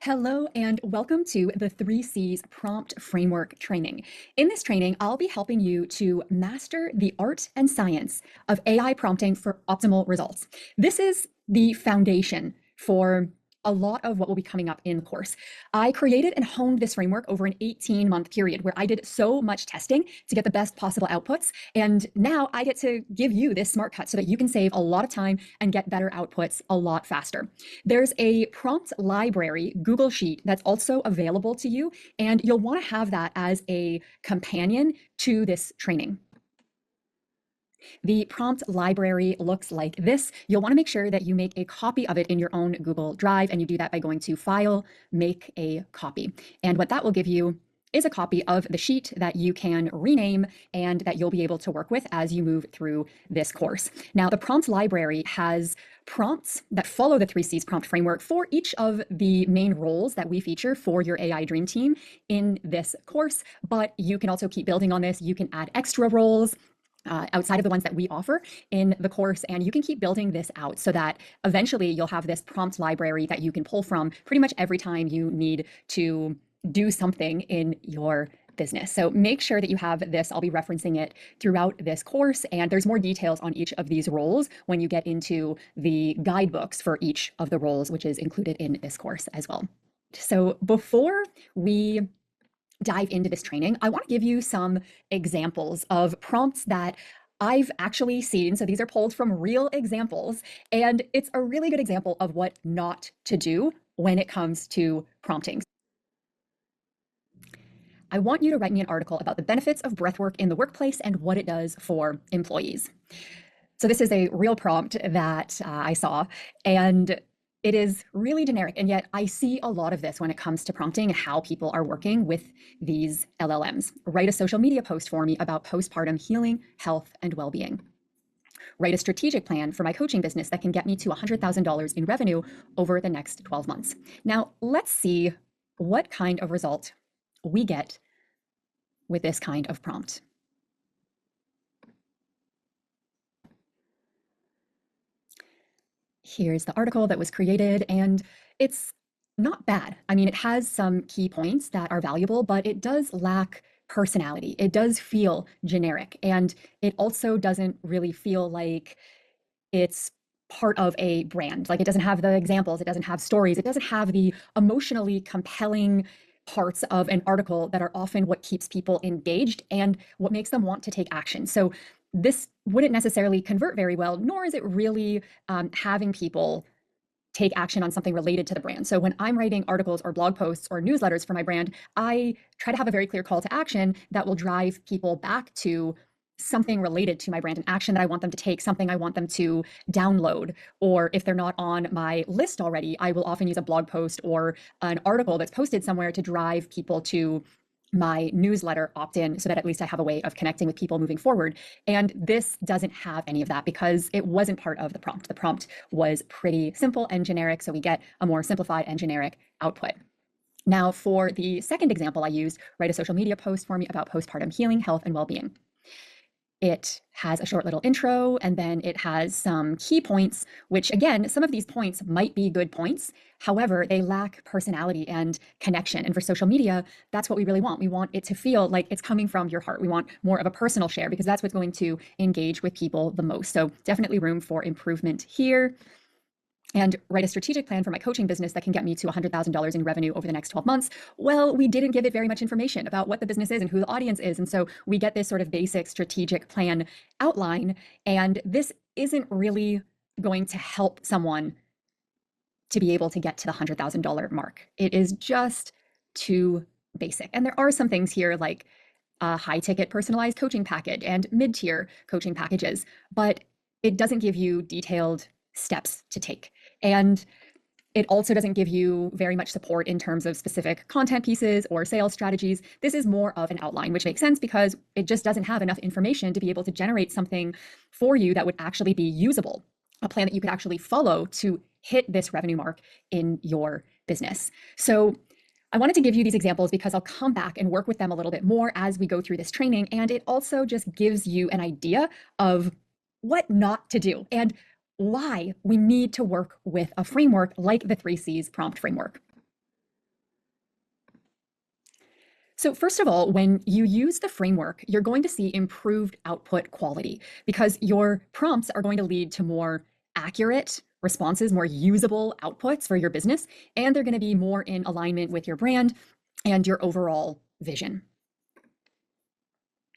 Hello and welcome to the 3Cs Prompt Framework training. In this training, I'll be helping you to master the art and science of AI prompting for optimal results. This is the foundation for a lot of what will be coming up in the course. I created and honed this framework over an 18-month period where I did so much testing to get the best possible outputs. And now I get to give you this smart cut so that you can save a lot of time and get better outputs a lot faster. There's a prompt library Google Sheet that's also available to you, and you'll want to have that as a companion to this training. The prompt library looks like this. You'll want to make sure that you make a copy of it in your own Google Drive, and you do that by going to File, Make a Copy. And what that will give you is a copy of the sheet that you can rename and that you'll be able to work with as you move through this course. Now, the prompt library has prompts that follow the 3Cs prompt framework for each of the main roles that we feature for your AI Dream Team in this course, but you can also keep building on this. You can add extra roles outside of the ones that we offer in the course, and you can keep building this out so that eventually you'll have this prompt library that you can pull from pretty much every time you need to do something in your business. So make sure that you have this. I'll be referencing it throughout this course, and there's more details on each of these roles when you get into the guidebooks for each of the roles, which is included in this course as well. So before we dive into this training, I want to give you some examples of prompts that I've actually seen. So these are pulled from real examples, and it's a really good example of what not to do when it comes to prompting. I want you to write me an article about the benefits of breathwork in the workplace and what it does for employees. So this is a real prompt that I saw, and it is really generic, and yet I see a lot of this when it comes to prompting and how people are working with these LLMs. Write a social media post for me about postpartum healing, health, and well-being. Write a strategic plan for my coaching business that can get me to $100,000 in revenue over the next 12 months. Now, let's see what kind of result we get with this kind of prompt. Here's the article that was created, and it's not bad. I mean, it has some key points that are valuable, but it does lack personality. It does feel generic, and it also doesn't really feel like it's part of a brand. Like, it doesn't have the examples, it doesn't have stories, it doesn't have the emotionally compelling parts of an article that are often what keeps people engaged and what makes them want to take action. So this wouldn't necessarily convert very well, nor is it really having people take action on something related to the brand. So when I'm writing articles or blog posts or newsletters for my brand, I try to have a very clear call to action that will drive people back to something related to my brand, an action that I want them to take, something I want them to download. Or if they're not on my list already, I will often use a blog post or an article that's posted somewhere to drive people to my newsletter opt-in so that at least I have a way of connecting with people moving forward. And this doesn't have any of that because it wasn't part of the prompt. The prompt was pretty simple and generic, so we get a more simplified and generic output. Now, for the second example I used, write a social media post for me about postpartum healing, health, and well-being. It has a short little intro, and then it has some key points, which again, some of these points might be good points. However, they lack personality and connection. And for social media, that's what we really want. We want it to feel like it's coming from your heart. We want more of a personal share because that's what's going to engage with people the most. So definitely room for improvement here. And write a strategic plan for my coaching business that can get me to $100,000 in revenue over the next 12 months. Well, we didn't give it very much information about what the business is and who the audience is. And so we get this sort of basic strategic plan outline, and this isn't really going to help someone to be able to get to the $100,000 mark. It is just too basic. And there are some things here like a high ticket personalized coaching package and mid-tier coaching packages, but it doesn't give you detailed steps to take. And it also doesn't give you very much support in terms of specific content pieces or sales strategies. This is more of an outline, which makes sense because it just doesn't have enough information to be able to generate something for you that would actually be usable, a plan that you could actually follow to hit this revenue mark in your business. So I wanted to give you these examples because I'll come back and work with them a little bit more as we go through this training. And it also just gives you an idea of what not to do and why we need to work with a framework like the 3Cs prompt framework. So first of all, when you use the framework, you're going to see improved output quality because your prompts are going to lead to more accurate responses, more usable outputs for your business, and they're going to be more in alignment with your brand and your overall vision.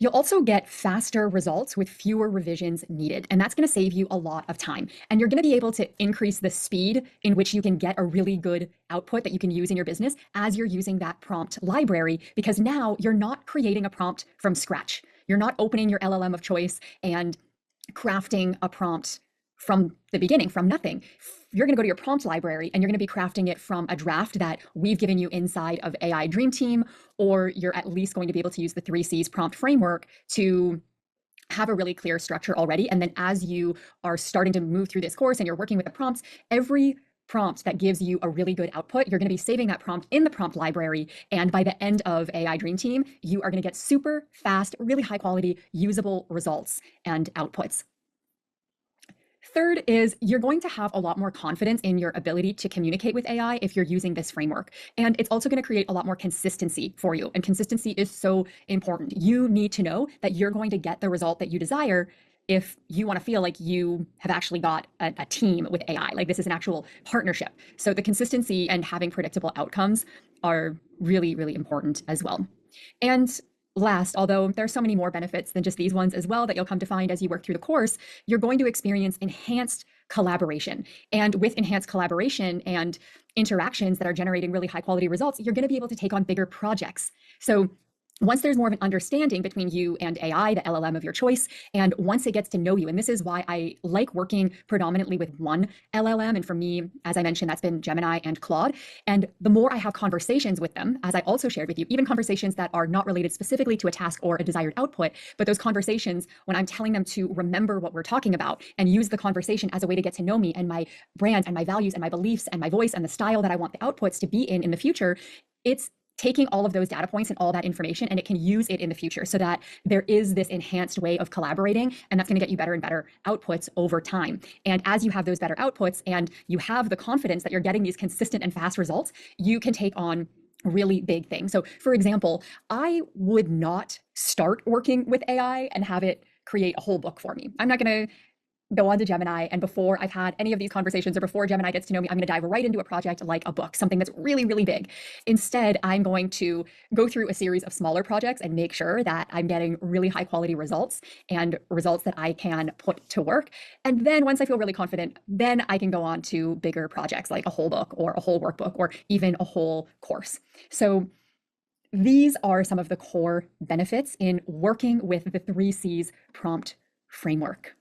You'll also get faster results with fewer revisions needed, and that's going to save you a lot of time. And you're going to be able to increase the speed in which you can get a really good output that you can use in your business as you're using that prompt library, because now you're not creating a prompt from scratch. You're not opening your LLM of choice and crafting a prompt from the beginning, from nothing. You're going to go to your prompt library and you're going to be crafting it from a draft that we've given you inside of AI Dream Team, or you're at least going to be able to use the 3Cs prompt framework to have a really clear structure already. And then as you are starting to move through this course and you're working with the prompts, every prompt that gives you a really good output, you're going to be saving that prompt in the prompt library. And by the end of AI Dream Team, you are going to get super fast, really high quality, usable results and outputs. Third is you're going to have a lot more confidence in your ability to communicate with AI if you're using this framework. And it's also going to create a lot more consistency for you. And consistency is so important. You need to know that you're going to get the result that you desire if you want to feel like you have actually got a team with AI, like this is an actual partnership. So the consistency and having predictable outcomes are really, really important as well. And last, although there are so many more benefits than just these ones as well that you'll come to find as you work through the course, you're going to experience enhanced collaboration. And with enhanced collaboration and interactions that are generating really high quality results, you're going to be able to take on bigger projects. So once there's more of an understanding between you and AI, the LLM of your choice, and once it gets to know you, and this is why I like working predominantly with one LLM. And for me, as I mentioned, that's been Gemini and Claude. And the more I have conversations with them, as I also shared with you, even conversations that are not related specifically to a task or a desired output, but those conversations when I'm telling them to remember what we're talking about and use the conversation as a way to get to know me and my brand and my values and my beliefs and my voice and the style that I want the outputs to be in the future, it's taking all of those data points and all that information, and it can use it in the future so that there is this enhanced way of collaborating, and that's going to get you better and better outputs over time. And as you have those better outputs and you have the confidence that you're getting these consistent and fast results, you can take on really big things. So for example, I would not start working with AI and have it create a whole book for me. I'm not going to go on to Gemini, and before I've had any of these conversations or before Gemini gets to know me, I'm going to dive right into a project like a book, something that's really, really big. Instead, I'm going to go through a series of smaller projects and make sure that I'm getting really high quality results and results that I can put to work. And then once I feel really confident, then I can go on to bigger projects like a whole book or a whole workbook or even a whole course. So these are some of the core benefits in working with the 3Cs prompt framework.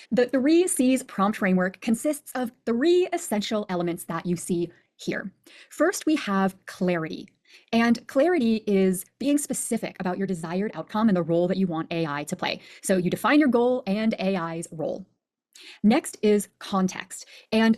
The 3Cs prompt framework consists of 3 essential elements that you see here. First, we have clarity. And clarity is being specific about your desired outcome and the role that you want AI to play. So you define your goal and AI's role. Next is context. And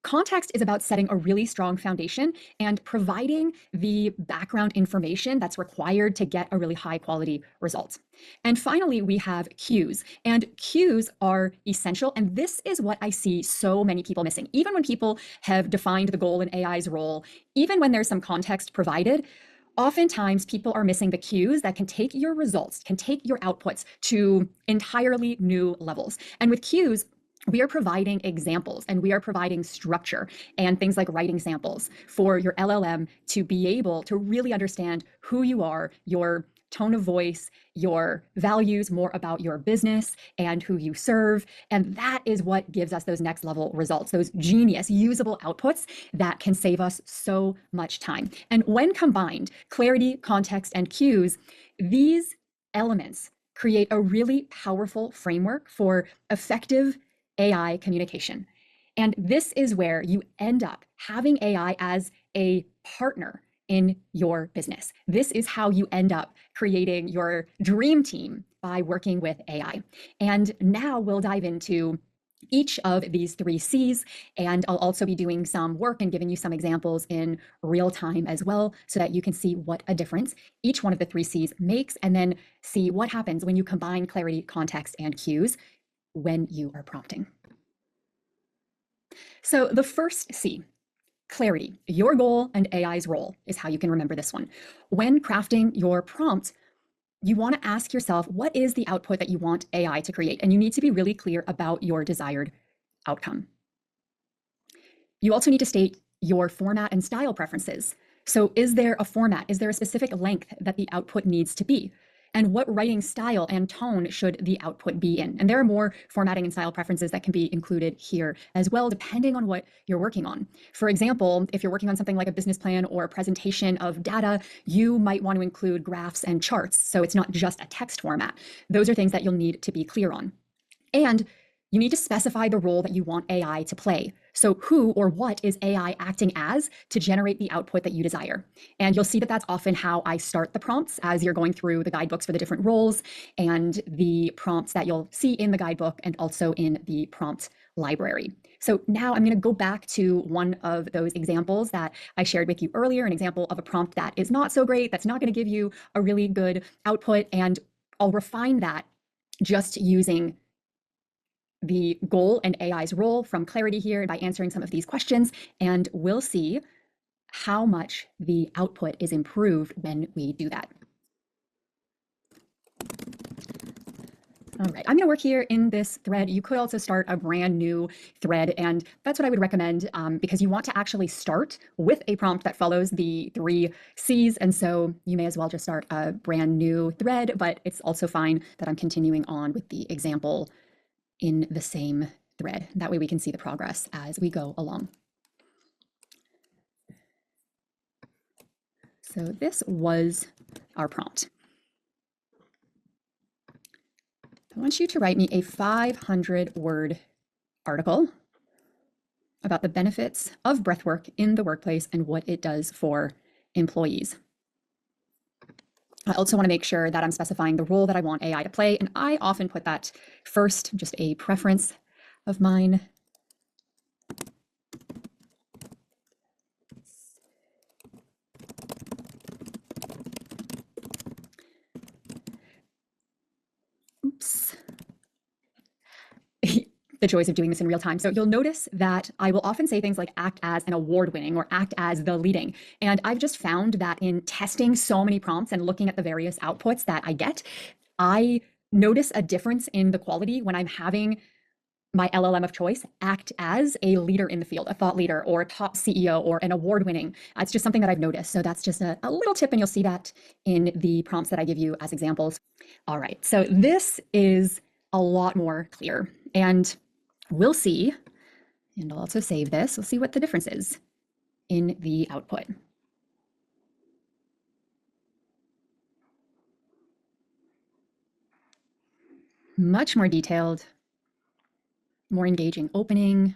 context is about setting a really strong foundation and providing the background information that's required to get a really high quality result. And finally, we have cues. And cues are essential. And this is what I see so many people missing. Even when people have defined the goal and AI's role, even when there's some context provided, oftentimes people are missing the cues that can take your results, can take your outputs to entirely new levels. And with cues, we are providing examples and we are providing structure and things like writing samples for your LLM to be able to really understand who you are, your tone of voice, your values, more about your business and who you serve. And that is what gives us those next level results, those genius, usable outputs that can save us so much time. And when combined, clarity, context, and cues, these elements create a really powerful framework for effective AI communication. And this is where you end up having AI as a partner in your business. This is how you end up creating your dream team by working with AI. And now we'll dive into each of these 3Cs, and I'll also be doing some work and giving you some examples in real time as well, so that you can see what a difference each one of the 3Cs makes, and then see what happens when you combine clarity, context, and cues when you are prompting. So the first C, clarity. Your goal and AI's role is how you can remember this one. When crafting your prompt, you want to ask yourself, what is the output that you want AI to create? And you need to be really clear about your desired outcome. You also need to state your format and style preferences. So is there a format? Is there a specific length that the output needs to be? And what writing style and tone should the output be in? And there are more formatting and style preferences that can be included here as well, depending on what you're working on. For example, if you're working on something like a business plan or a presentation of data, you might want to include graphs and charts. So it's not just a text format. Those are things that you'll need to be clear on. And you need to specify the role that you want AI to play. So who or what is AI acting as to generate the output that you desire? And you'll see that that's often how I start the prompts as you're going through the guidebooks for the different roles and the prompts that you'll see in the guidebook and also in the prompt library. So now I'm going to go back to one of those examples that I shared with you earlier, an example of a prompt that is not so great, that's not going to give you a really good output. And I'll refine that just using the goal and AI's role from clarity here by answering some of these questions, and we'll see how much the output is improved when we do that. All right, I'm going to work here in this thread. You could also start a brand new thread, and that's what I would recommend because you want to actually start with a prompt that follows the 3 C's, and so you may as well just start a brand new thread, but it's also fine that I'm continuing on with the example in the same thread. That way we can see the progress as we go along. So this was our prompt. I want you to write me a 500-word article about the benefits of breathwork in the workplace and what it does for employees. I also want to make sure that I'm specifying the role that I want AI to play, and I often put that first, just a preference of mine. Oops. The joys of doing this in real time. So you'll notice that I will often say things like act as an award-winning or act as the leading. And I've just found that in testing so many prompts and looking at the various outputs that I get, I notice a difference in the quality when I'm having my LLM of choice act as a leader in the field, a thought leader or a top CEO or an award-winning. It's just something that I've noticed. So that's just a little tip, and you'll see that in the prompts that I give you as examples. All right, so this is a lot more clear, and we'll see, and I'll also save this, we'll see what the difference is in the output. Much more detailed, more engaging opening,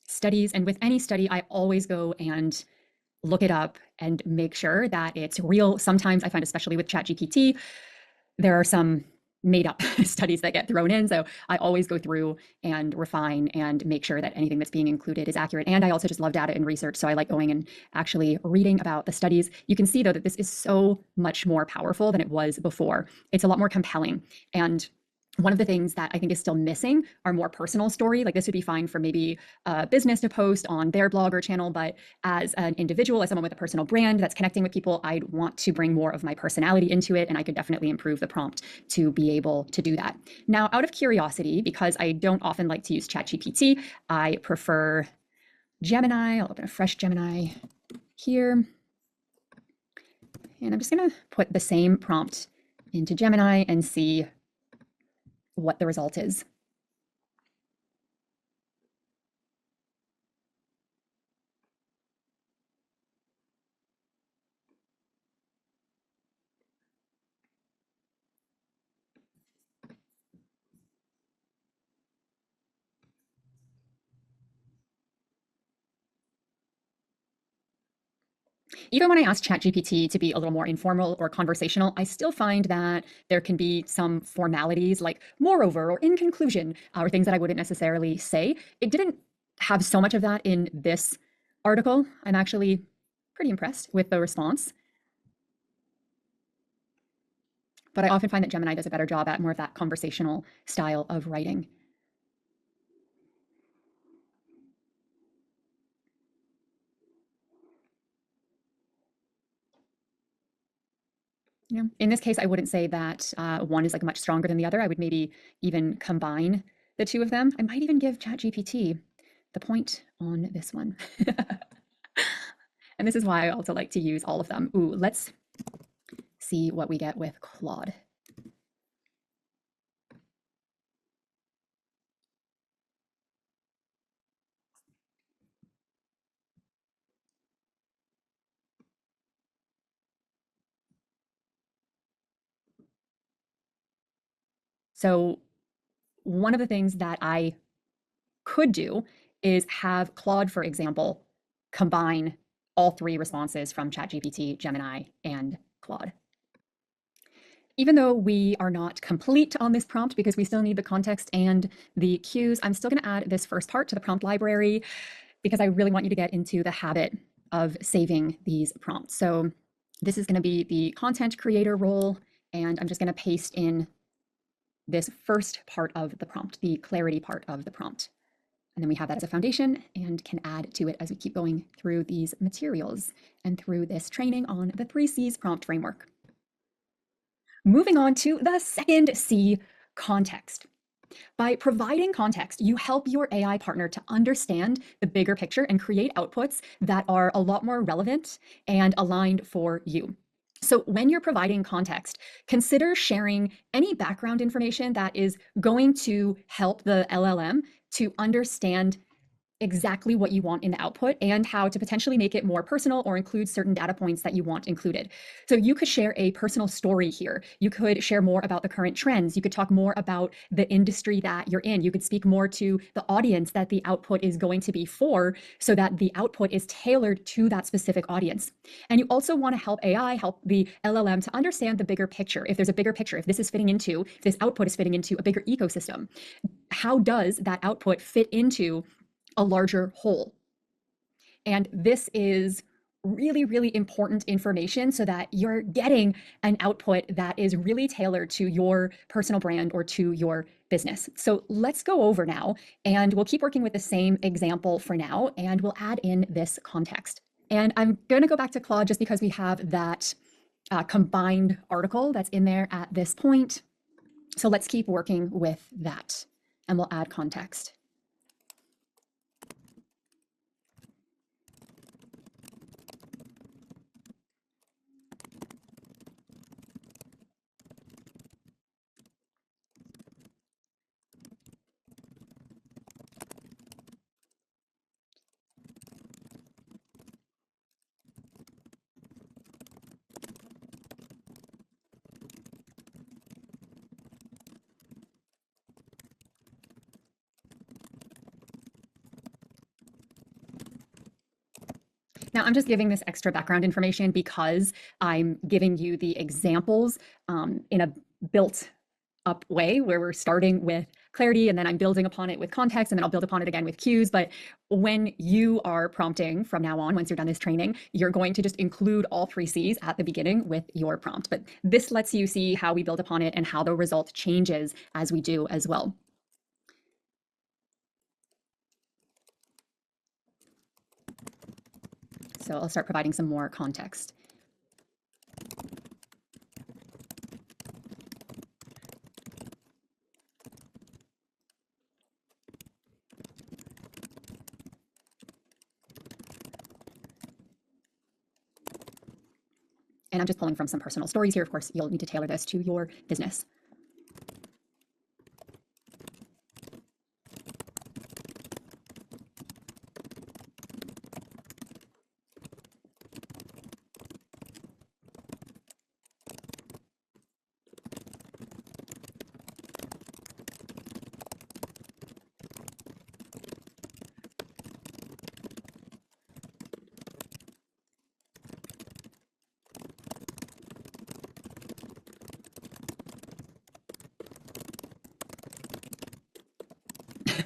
studies, and with any study, I always go and look it up and make sure that it's real. Sometimes I find, especially with ChatGPT, there are some made up studies that get thrown in. So I always go through and refine and make sure that anything that's being included is accurate. And I also just love data and research. So I like going and actually reading about the studies. You can see though that this is so much more powerful than it was before. It's a lot more compelling. And one of the things that I think is still missing are more personal story. Like this would be fine for maybe a business to post on their blog or channel, but as an individual, as someone with a personal brand that's connecting with people, I'd want to bring more of my personality into it, and I could definitely improve the prompt to be able to do that. Now, out of curiosity, because I don't often like to use ChatGPT, I prefer Gemini. I'll open a fresh Gemini here. And I'm just gonna put the same prompt into Gemini and see what the result is. Even when I ask ChatGPT to be a little more informal or conversational, I still find that there can be some formalities like moreover or in conclusion or things that I wouldn't necessarily say. It didn't have so much of that in this article. I'm actually pretty impressed with the response. But I often find that Gemini does a better job at more of that conversational style of writing. Yeah. In this case, I wouldn't say that one is like much stronger than the other. I would maybe even combine the two of them. I might even give ChatGPT the point on this one. And this is why I also like to use all of them. Ooh, let's see what we get with Claude. So one of the things that I could do is have Claude, for example, combine all three responses from ChatGPT, Gemini, and Claude. Even though we are not complete on this prompt because we still need the context and the cues, I'm still going to add this first part to the prompt library because I really want you to get into the habit of saving these prompts. So this is going to be the content creator role, and I'm just going to paste in this first part of the prompt, the clarity part of the prompt. And then we have that as a foundation and can add to it as we keep going through these materials and through this training on the 3Cs prompt framework. Moving on to the second C, context. By providing context, you help your AI partner to understand the bigger picture and create outputs that are a lot more relevant and aligned for you. So when you're providing context, consider sharing any background information that is going to help the LLM to understand exactly what you want in the output and how to potentially make it more personal or include certain data points that you want included. So you could share a personal story here. You could share more about the current trends. You could talk more about the industry that you're in. You could speak more to the audience that the output is going to be for so that the output is tailored to that specific audience. And you also want to help AI, help the LLM to understand the bigger picture. If there's a bigger picture, if this output is fitting into a bigger ecosystem, how does that output fit into a larger whole? And this is really, really important information so that you're getting an output that is really tailored to your personal brand or to your business. So let's go over now, and we'll keep working with the same example for now, and we'll add in this context. And I'm going to go back to Claude just because we have that combined article that's in there at this point. So let's keep working with that, and we'll add context. Now, I'm just giving this extra background information because I'm giving you the examples in a built up way where we're starting with clarity and then I'm building upon it with context and then I'll build upon it again with cues. But when you are prompting from now on, once you're done this training, you're going to just include all 3Cs at the beginning with your prompt. But this lets you see how we build upon it and how the result changes as we do as well. So I'll start providing some more context. And I'm just pulling from some personal stories here. Of course, you'll need to tailor this to your business.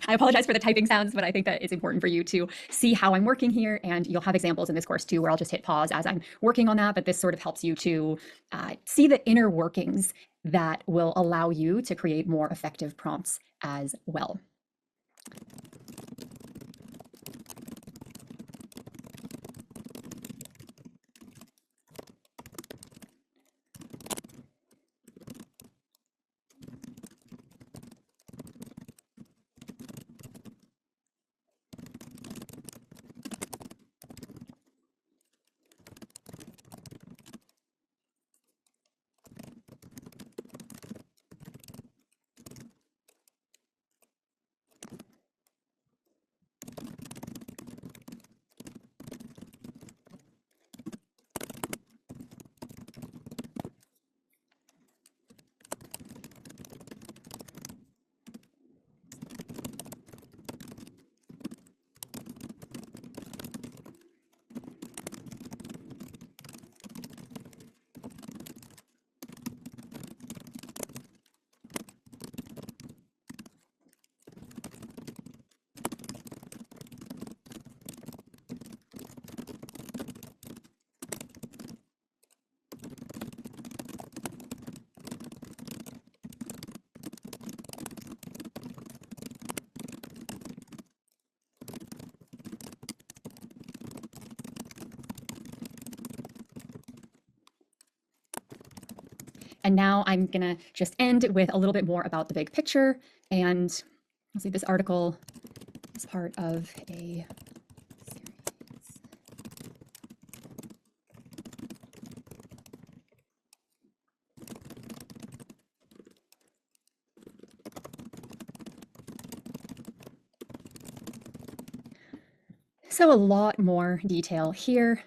I apologize for the typing sounds, but I think that it's important for you to see how I'm working here. And you'll have examples in this course too, where I'll just hit pause as I'm working on that. But this sort of helps you to see the inner workings that will allow you to create more effective prompts as well. And now I'm gonna just end with a little bit more about the big picture. And let's see, this article is part of a series. So a lot more detail here.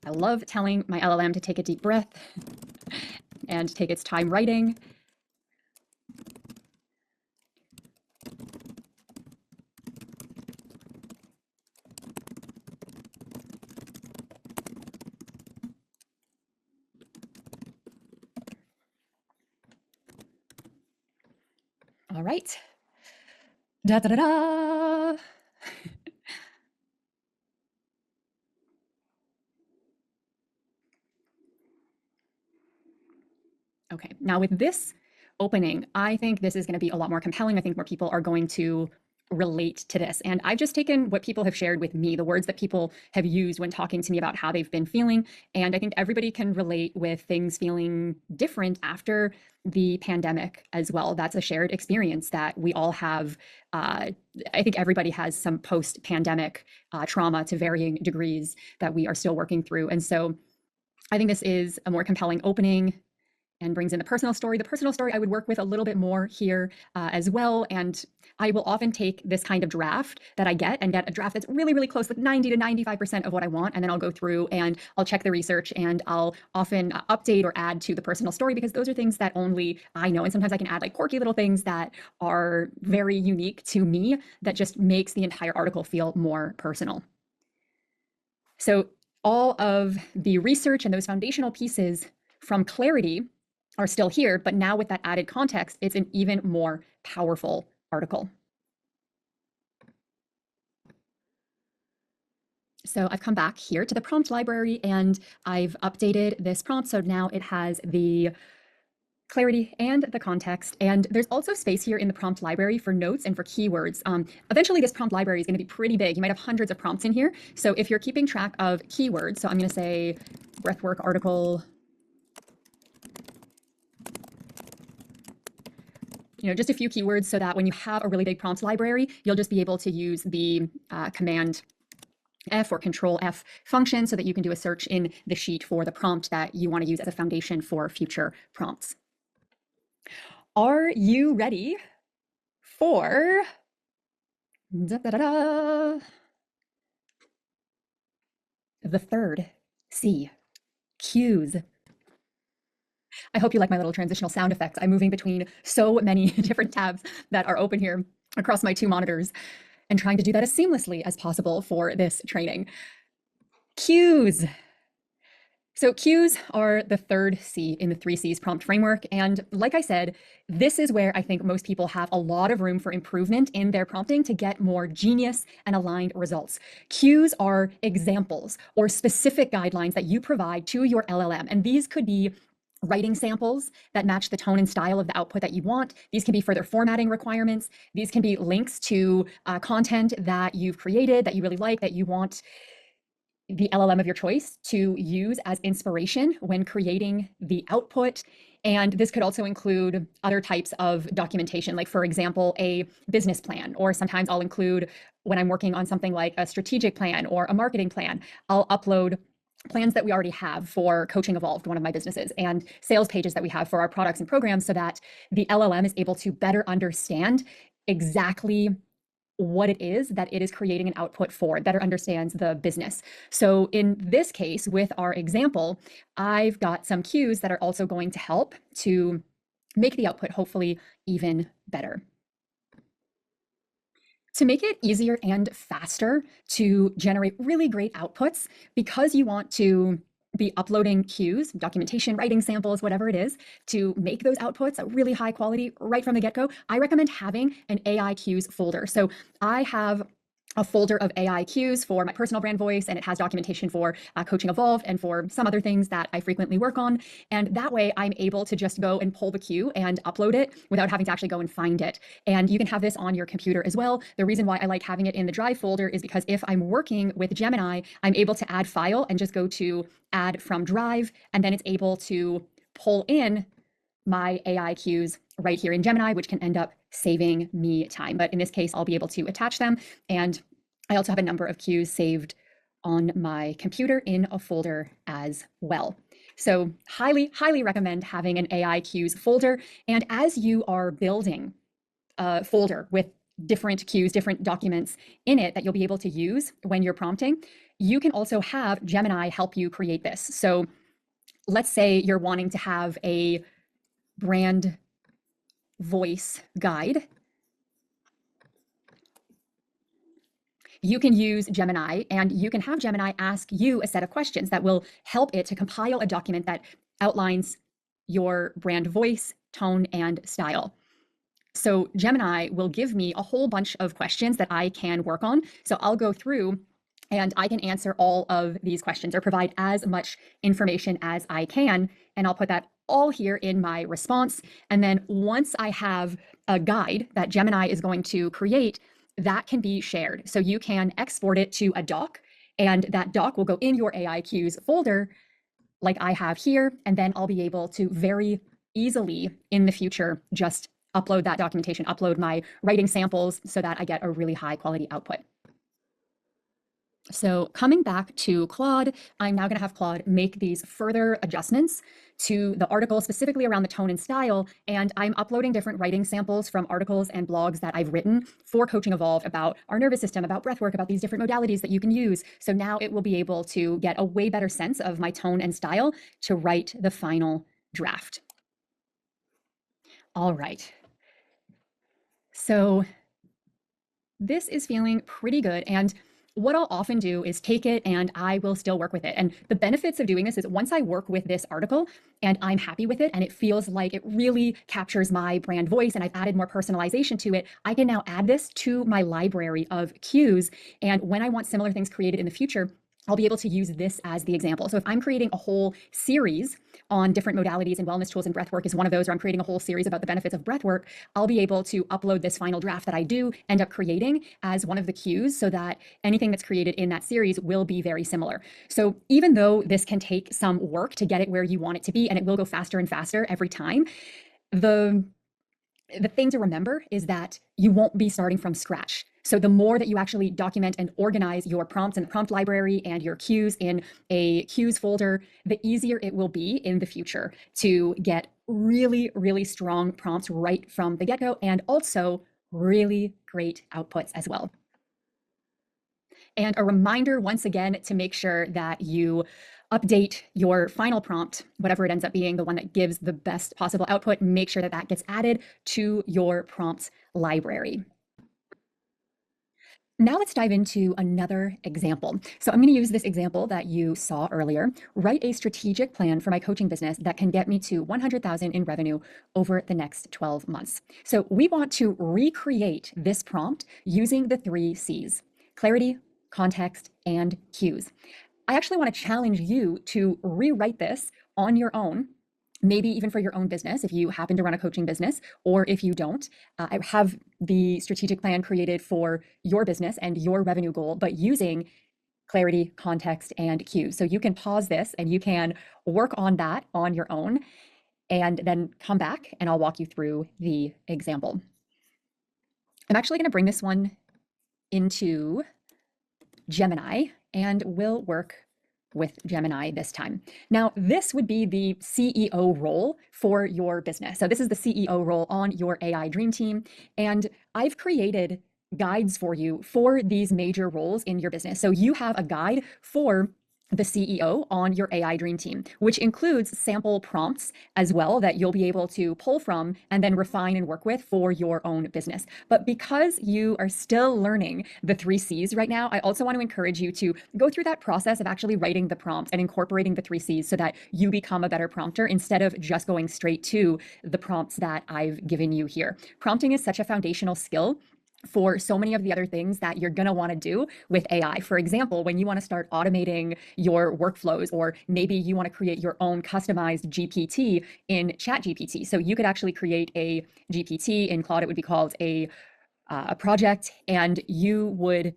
I love telling my LLM to take a deep breath and take its time writing. All right. Da da da da. Okay, now with this opening, I think this is going to be a lot more compelling. I think more people are going to relate to this. And I've just taken what people have shared with me, the words that people have used when talking to me about how they've been feeling. And I think everybody can relate with things feeling different after the pandemic as well. That's a shared experience that we all have. I think everybody has some post pandemic trauma to varying degrees that we are still working through. And so I think this is a more compelling opening and brings in the personal story. The personal story I would work with a little bit more here as well. And I will often take this kind of draft that I get and get a draft that's really, really close, like 90 to 95% of what I want. And then I'll go through and I'll check the research and I'll often update or add to the personal story because those are things that only I know. And sometimes I can add like quirky little things that are very unique to me that just makes the entire article feel more personal. So all of the research and those foundational pieces from Clarity are still here, but now with that added context, it's an even more powerful article. So I've come back here to the prompt library and I've updated this prompt. So now it has the clarity and the context. And there's also space here in the prompt library for notes and for keywords. Eventually, this prompt library is going to be pretty big. You might have hundreds of prompts in here. So if you're keeping track of keywords, so I'm going to say breathwork article, just a few keywords so that when you have a really big prompt library, you'll just be able to use the Command F or Control F function so that you can do a search in the sheet for the prompt that you want to use as a foundation for future prompts. Are you ready for the third C, cues? I hope you like my little transitional sound effects. I'm moving between so many different tabs that are open here across my two monitors and trying to do that as seamlessly as possible for this training. Cues. So cues are the third C in the 3Cs prompt framework. And like I said, this is where I think most people have a lot of room for improvement in their prompting to get more genius and aligned results. Cues are examples or specific guidelines that you provide to your LLM. And these could be writing samples that match the tone and style of the output that you want. These can be further formatting requirements. These can be links to content that you've created that you really like, that you want the LLM of your choice to use as inspiration when creating the output. And this could also include other types of documentation, like, for example, a business plan, or sometimes I'll include, when I'm working on something like a strategic plan or a marketing plan, I'll upload plans that we already have for Coaching Evolved, one of my businesses, and sales pages that we have for our products and programs so that the LLM is able to better understand exactly what it is that it is creating an output for. It better understands the business. So in this case, with our example, I've got some cues that are also going to help to make the output hopefully even better. To make it easier and faster to generate really great outputs, because you want to be uploading cues, documentation, writing samples, whatever it is, to make those outputs a really high quality right from the get-go, I recommend having an AI cues folder. So I have a folder of AI cues for my personal brand voice, and it has documentation for Coaching Evolved and for some other things that I frequently work on. And that way I'm able to just go and pull the cue and upload it without having to actually go and find it. And you can have this on your computer as well. The reason why I like having it in the Drive folder is because if I'm working with Gemini, I'm able to add file and just go to add from Drive, and then it's able to pull in my AI cues right here in Gemini, which can end up saving me time. But in this case, I'll be able to attach them. And I also have a number of cues saved on my computer in a folder as well. So highly, highly recommend having an AI cues folder. And as you are building a folder with different cues, different documents in it that you'll be able to use when you're prompting, you can also have Gemini help you create this. So let's say you're wanting to have a brand voice guide. You can use Gemini, and you can have Gemini ask you a set of questions that will help it to compile a document that outlines your brand voice, tone, and style. So Gemini will give me a whole bunch of questions that I can work on. So I'll go through and I can answer all of these questions or provide as much information as I can. And I'll put that all here in my response. And then once I have a guide that Gemini is going to create, that can be shared. So you can export it to a doc, and that doc will go in your AI cues folder like I have here. And then I'll be able to very easily in the future just upload that documentation, upload my writing samples so that I get a really high quality output. So coming back to Claude, I'm now going to have Claude make these further adjustments to the article, specifically around the tone and style. And I'm uploading different writing samples from articles and blogs that I've written for Coaching Evolved about our nervous system, about breathwork, about these different modalities that you can use. So now it will be able to get a way better sense of my tone and style to write the final draft. All right. So this is feeling pretty good. And what I'll often do is take it and I will still work with it. And the benefits of doing this is once I work with this article and I'm happy with it and it feels like it really captures my brand voice and I've added more personalization to it, I can now add this to my library of cues. And when I want similar things created in the future, I'll be able to use this as the example. So if I'm creating a whole series on different modalities, and wellness tools and breathwork is one of those, or I'm creating a whole series about the benefits of breathwork, I'll be able to upload this final draft that I do end up creating as one of the cues so that anything that's created in that series will be very similar. So even though this can take some work to get it where you want it to be, and it will go faster and faster every time, the thing to remember is that you won't be starting from scratch. So the more that you actually document and organize your prompts in the prompt library and your cues in a cues folder, the easier it will be in the future to get really, really strong prompts right from the get-go, and also really great outputs as well. And a reminder once again to make sure that you update your final prompt, whatever it ends up being, the one that gives the best possible output, make sure that that gets added to your prompts library. Now let's dive into another example. So I'm going to use this example that you saw earlier. Write a strategic plan for my coaching business that can get me to 100,000 in revenue over the next 12 months. So we want to recreate this prompt using the 3 C's: clarity, context, and cues. I actually want to challenge you to rewrite this on your own, maybe even for your own business if you happen to run a coaching business, or if you don't. I have the strategic plan created for your business and your revenue goal, but using clarity, context, and cues. So you can pause this and you can work on that on your own, and then come back and I'll walk you through the example. I'm actually going to bring this one into Gemini, and we'll work with Gemini this time. Now, this would be the CEO role for your business. So this is the CEO role on your AI Dream Team. And I've created guides for you for these major roles in your business. So you have a guide for the CEO on your AI Dream Team, which includes sample prompts as well that you'll be able to pull from and then refine and work with for your own business. But because you are still learning the 3 C's right now, I also want to encourage you to go through that process of actually writing the prompt and incorporating the 3 C's so that you become a better prompter instead of just going straight to the prompts that I've given you here. Prompting is such a foundational skill for so many of the other things that you're going to want to do with AI. For example, when you want to start automating your workflows, or maybe you want to create your own customized GPT in ChatGPT. So you could actually create a GPT in Claude. It would be called a project, and you would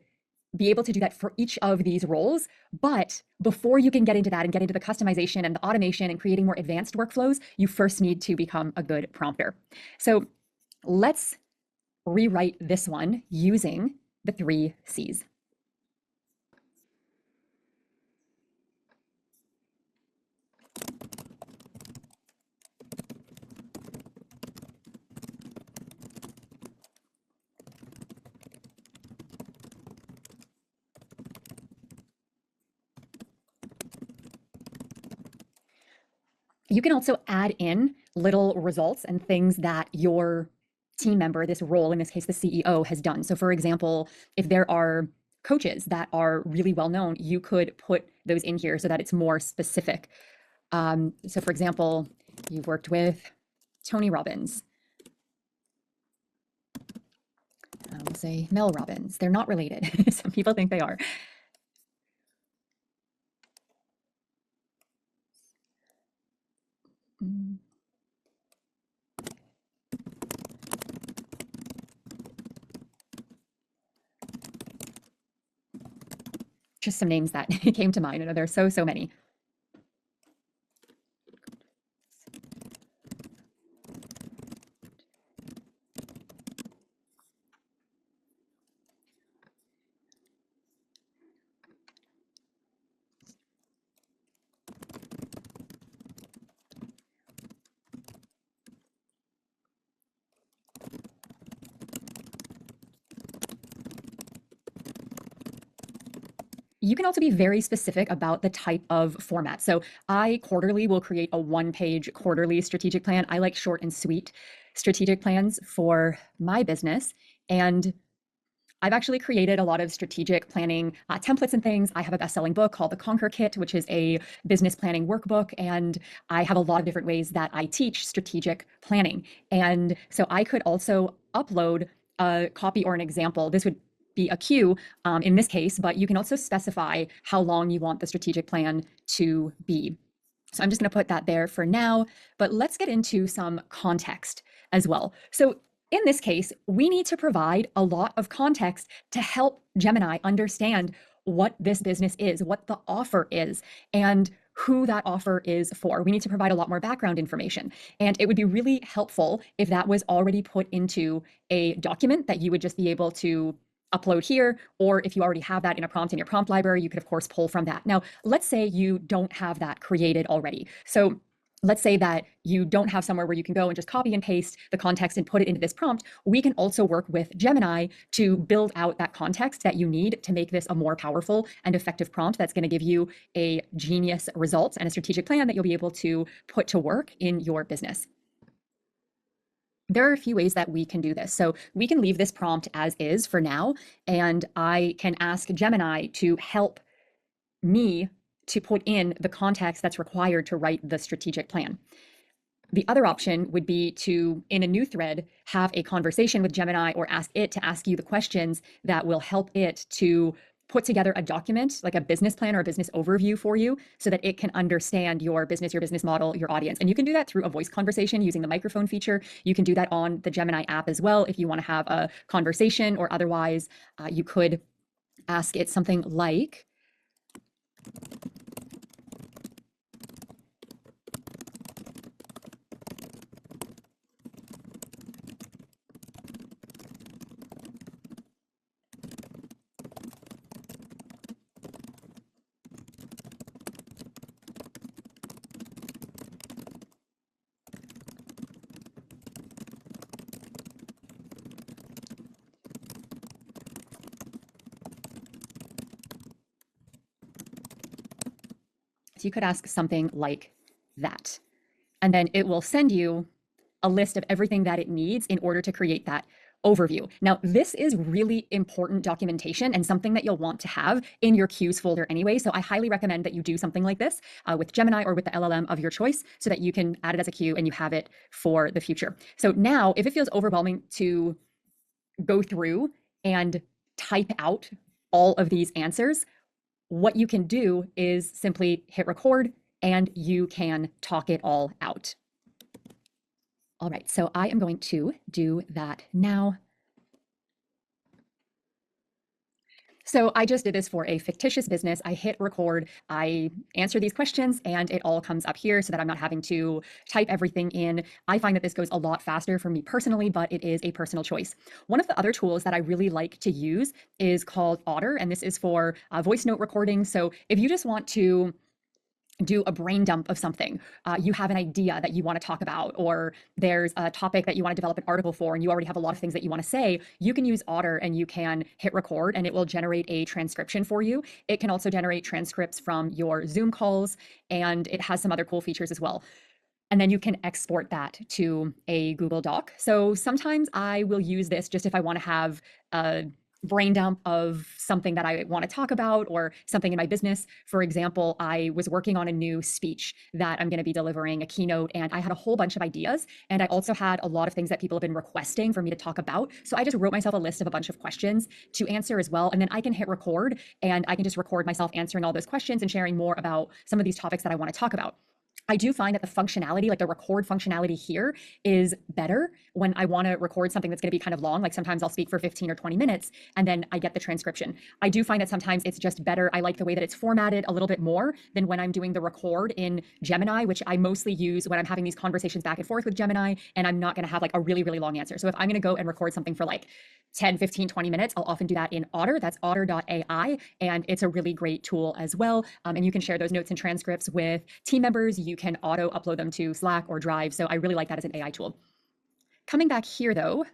be able to do that for each of these roles. But before you can get into that and get into the customization and the automation and creating more advanced workflows, you first need to become a good prompter. So let's rewrite this one using the 3 C's. You can also add in little results and things that your team member, this role, in this case, the CEO, has done. So for example, if there are coaches that are really well known, you could put those in here so that it's more specific. So for example, you've worked with Tony Robbins. We'll say Mel Robbins. They're not related. Some people think they are. Just some names that came to mind. I know there's so many. You can also be very specific about the type of format. So I quarterly will create a 1-page quarterly strategic plan. I like short and sweet strategic plans for my business. And I've actually created a lot of strategic planning templates and things. I have a best-selling book called The Conquer Kit, which is a business planning workbook. And I have a lot of different ways that I teach strategic planning. And so I could also upload a copy or an example. This would be a cue in this case, but you can also specify how long you want the strategic plan to be. So I'm just going to put that there for now, but let's get into some context as well. So in this case, we need to provide a lot of context to help Gemini understand what this business is, what the offer is, and who that offer is for. We need to provide a lot more background information. And it would be really helpful if that was already put into a document that you would just be able to upload here, or if you already have that in a prompt in your prompt library, you could of course pull from that. Now, let's say you don't have that created already. So let's say that you don't have somewhere where you can go and just copy and paste the context and put it into this prompt. We can also work with Gemini to build out that context that you need to make this a more powerful and effective prompt that's going to give you a genius result and a strategic plan that you'll be able to put to work in your business. There are a few ways that we can do this. So we can leave this prompt as is for now, and I can ask Gemini to help me to put in the context that's required to write the strategic plan. The other option would be to, in a new thread, have a conversation with Gemini or ask it to ask you the questions that will help it to put together a document, like a business plan or a business overview for you, so that it can understand your business model, your audience. And you can do that through a voice conversation using the microphone feature. You can do that on the Gemini app as well if you want to have a conversation, or otherwise you could ask it something like, so you could ask something like that. And then it will send you a list of everything that it needs in order to create that overview. Now, this is really important documentation and something that you'll want to have in your queues folder anyway. So I highly recommend that you do something like this with Gemini or with the LLM of your choice, so that you can add it as a queue and you have it for the future. So now, if it feels overwhelming to go through and type out all of these answers, what you can do is simply hit record and you can talk it all out. All right, so I am going to do that now. So I just did this for a fictitious business. I hit record, I answer these questions, and it all comes up here so that I'm not having to type everything in. I find that this goes a lot faster for me personally, but it is a personal choice. One of the other tools that I really like to use is called Otter, and this is for voice note recording. So if you just want to do a brain dump of something, you have an idea that you want to talk about, or there's a topic that you want to develop an article for, and you already have a lot of things that you want to say, you can use Otter and you can hit record and it will generate a transcription for you. It can also generate transcripts from your Zoom calls, and it has some other cool features as well. And then you can export that to a Google Doc. So sometimes I will use this just if I want to have a brain dump of something that I want to talk about or something in my business. For example, I was working on a new speech that I'm going to be delivering, a keynote, and I had a whole bunch of ideas. And I also had a lot of things that people have been requesting for me to talk about. So I just wrote myself a list of a bunch of questions to answer as well. And then I can hit record and I can just record myself answering all those questions and sharing more about some of these topics that I want to talk about. I do find that the functionality, like the record functionality here, is better when I want to record something that's going to be kind of long. Like sometimes I'll speak for 15 or 20 minutes and then I get the transcription. I do find that sometimes it's just better. I like the way that it's formatted a little bit more than when I'm doing the record in Gemini, which I mostly use when I'm having these conversations back and forth with Gemini, and I'm not going to have like a really, really long answer. So if I'm going to go and record something for like 10, 15, 20 minutes, I'll often do that in Otter. That's otter.ai. And it's a really great tool as well. And you can share those notes and transcripts with team members. You can auto upload them to Slack or Drive. So I really like that as an AI tool. Coming back here though,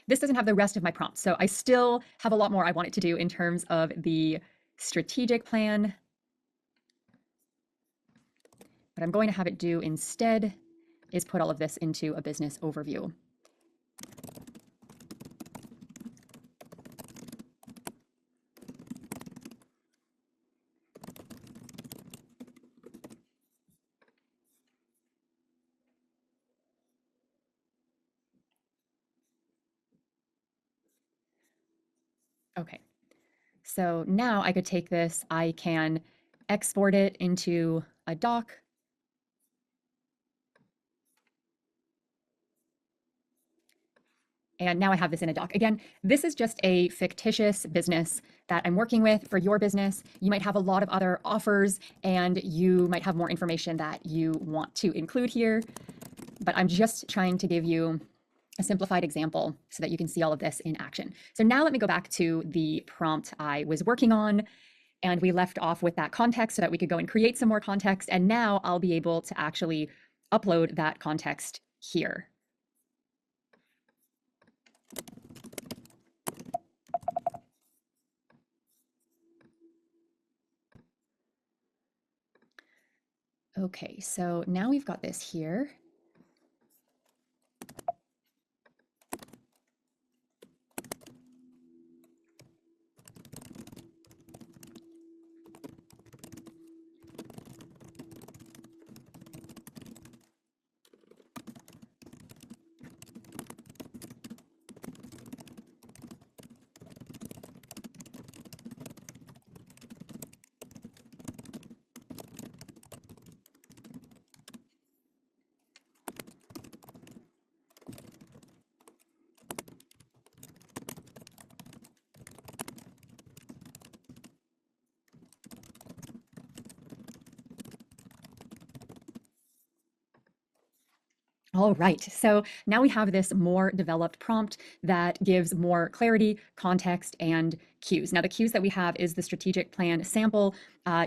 this doesn't have the rest of my prompts. So I still have a lot more I want it to do in terms of the strategic plan. What I'm going to have it do instead is put all of this into a business overview. Okay, so now I could take this, I can export it into a doc. And now I have this in a doc. Again, this is just a fictitious business that I'm working with for your business. You might have a lot of other offers and you might have more information that you want to include here, but I'm just trying to give you a simplified example so that you can see all of this in action. So now let me go back to the prompt I was working on, and we left off with that context so that we could go and create some more context. And now I'll be able to actually upload that context here. Okay, so now we've got this here. All right, so now we have this more developed prompt that gives more clarity, context, and cues. Now the cues that we have is the strategic plan sample.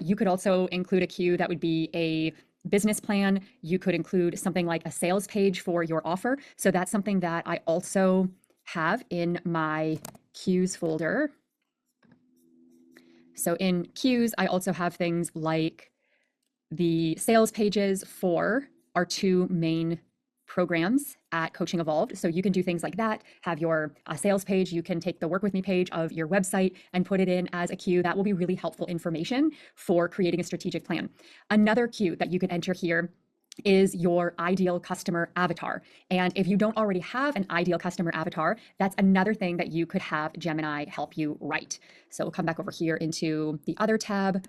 You could also include a cue that would be a business plan. You could include something like a sales page for your offer. So that's something that I also have in my cues folder. So in cues, I also have things like the sales pages for our two main programs at Coaching Evolved. So you can do things like that, have your sales page, you can take the work with me page of your website and put it in as a queue. That will be really helpful information for creating a strategic plan. Another queue that you can enter here is your ideal customer avatar. And if you don't already have an ideal customer avatar, that's another thing that you could have Gemini help you write. So we'll come back over here into the other tab.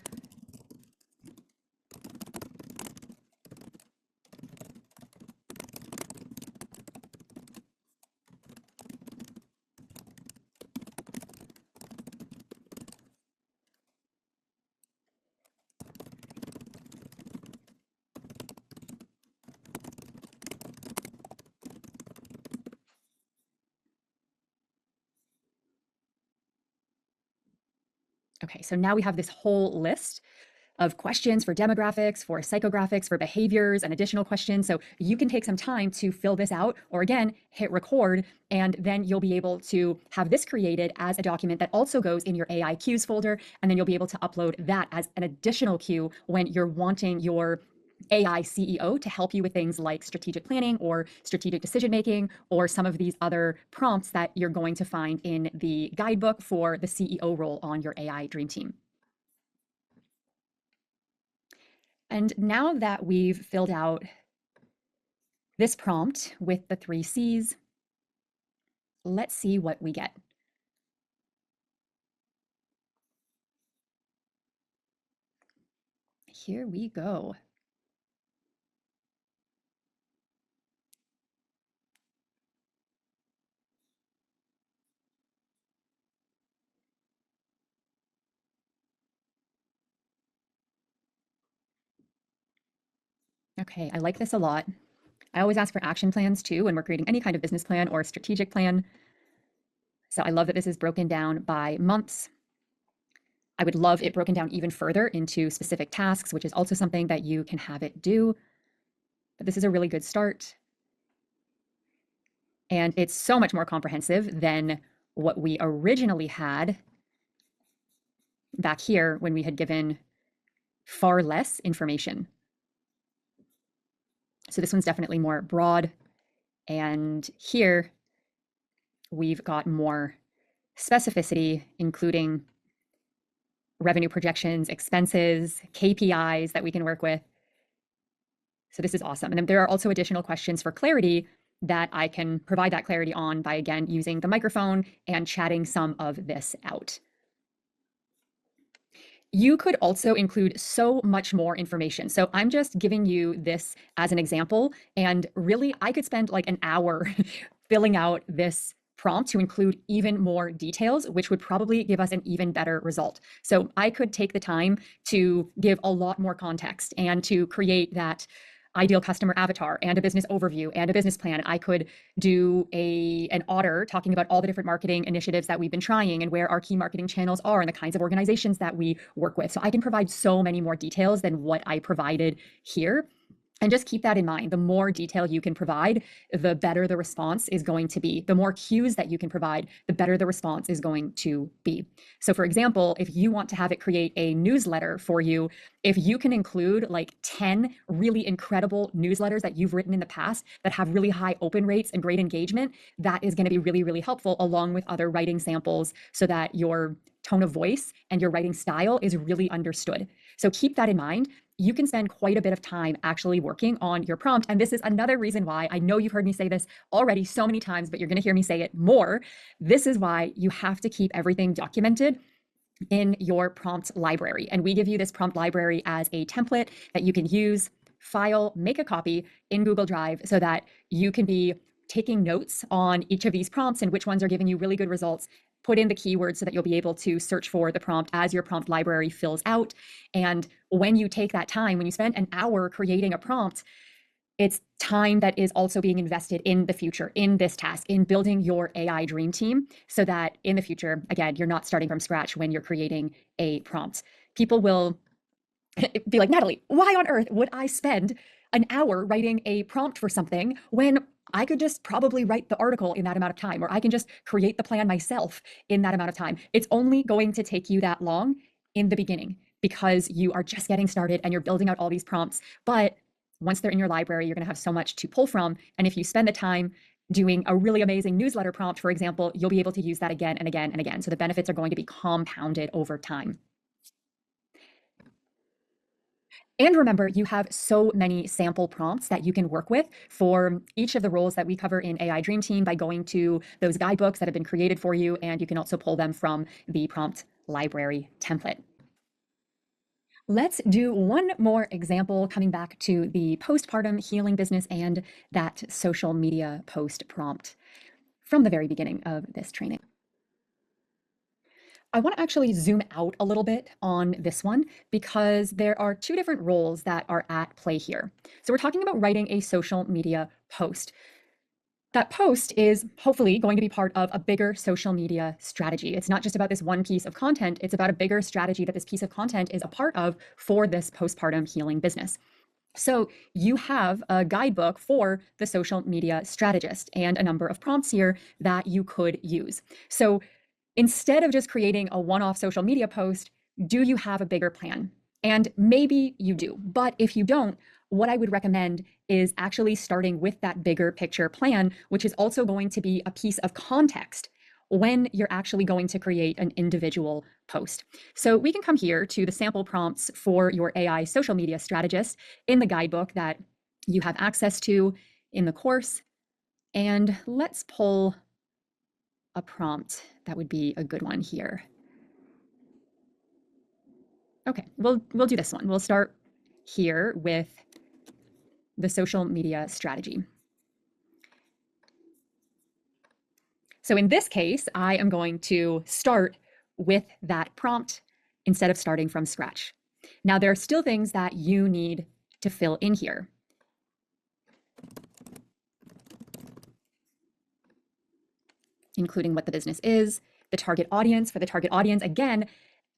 Okay, so now we have this whole list of questions for demographics, for psychographics, for behaviors, and additional questions. So you can take some time to fill this out, or again, hit record, and then you'll be able to have this created as a document that also goes in your AI queues folder, and then you'll be able to upload that as an additional queue when you're wanting your AI CEO to help you with things like strategic planning or strategic decision making, or some of these other prompts that you're going to find in the guidebook for the CEO role on your AI Dream Team. And now that we've filled out this prompt with the 3 C's, let's see what we get. Here we go. Okay, I like this a lot. I always ask for action plans too when we're creating any kind of business plan or strategic plan. So I love that this is broken down by months. I would love it broken down even further into specific tasks, which is also something that you can have it do. But this is a really good start. And it's so much more comprehensive than what we originally had back here when we had given far less information. So this one's definitely more broad. And here we've got more specificity, including revenue projections, expenses, KPIs that we can work with. So this is awesome. And then there are also additional questions for clarity that I can provide that clarity on by, again, using the microphone and chatting some of this out. You could also include so much more information. So I'm just giving you this as an example, and really I could spend like an hour filling out this prompt to include even more details, which would probably give us an even better result. So I could take the time to give a lot more context and to create that ideal customer avatar and a business overview and a business plan. I could do an otter talking about all the different marketing initiatives that we've been trying and where our key marketing channels are and the kinds of organizations that we work with. So I can provide so many more details than what I provided here. And just keep that in mind. The more detail you can provide, the better the response is going to be. The more cues that you can provide, the better the response is going to be. So for example, if you want to have it create a newsletter for you, if you can include like 10 really incredible newsletters that you've written in the past that have really high open rates and great engagement, that is going to be really, really helpful, along with other writing samples so that your tone of voice and your writing style is really understood. So keep that in mind. You can spend quite a bit of time actually working on your prompt. And this is another reason why, I know you've heard me say this already so many times, but you're going to hear me say it more. This is why you have to keep everything documented in your prompt library. And we give you this prompt library as a template that you can use, file, make a copy in Google Drive so that you can be taking notes on each of these prompts and which ones are giving you really good results. Put in the keywords so that you'll be able to search for the prompt as your prompt library fills out. And when you take that time, when you spend an hour creating a prompt, it's time that is also being invested in the future, in this task, in building your AI dream team, so that in the future, again, you're not starting from scratch when you're creating a prompt. People will be like, Natalie, why on earth would I spend an hour writing a prompt for something when I could just probably write the article in that amount of time, or I can just create the plan myself in that amount of time? It's only going to take you that long in the beginning because you are just getting started and you're building out all these prompts. But once they're in your library, you're going to have so much to pull from. And if you spend the time doing a really amazing newsletter prompt, for example, you'll be able to use that again and again and again. So the benefits are going to be compounded over time. And remember, you have so many sample prompts that you can work with for each of the roles that we cover in AI Dream Team by going to those guidebooks that have been created for you. And you can also pull them from the prompt library template. Let's do one more example, coming back to the postpartum healing business and that social media post prompt from the very beginning of this training. I want to actually zoom out a little bit on this one because there are two different roles that are at play here. So we're talking about writing a social media post. That post is hopefully going to be part of a bigger social media strategy. It's not just about this one piece of content, it's about a bigger strategy that this piece of content is a part of for this postpartum healing business. So you have a guidebook for the social media strategist and a number of prompts here that you could use. So instead of just creating a one-off social media post, do you have a bigger plan? And maybe you do, but if you don't, what I would recommend is actually starting with that bigger picture plan, which is also going to be a piece of context when you're actually going to create an individual post. So we can come here to the sample prompts for your AI social media strategist in the guidebook that you have access to in the course. And let's pull a prompt that would be a good one here. Okay, we'll do this one. We'll start here with the social media strategy. So in this case, I am going to start with that prompt instead of starting from scratch. Now, there are still things that you need to fill in here. Including what the business is, the target audience. For the target audience, again,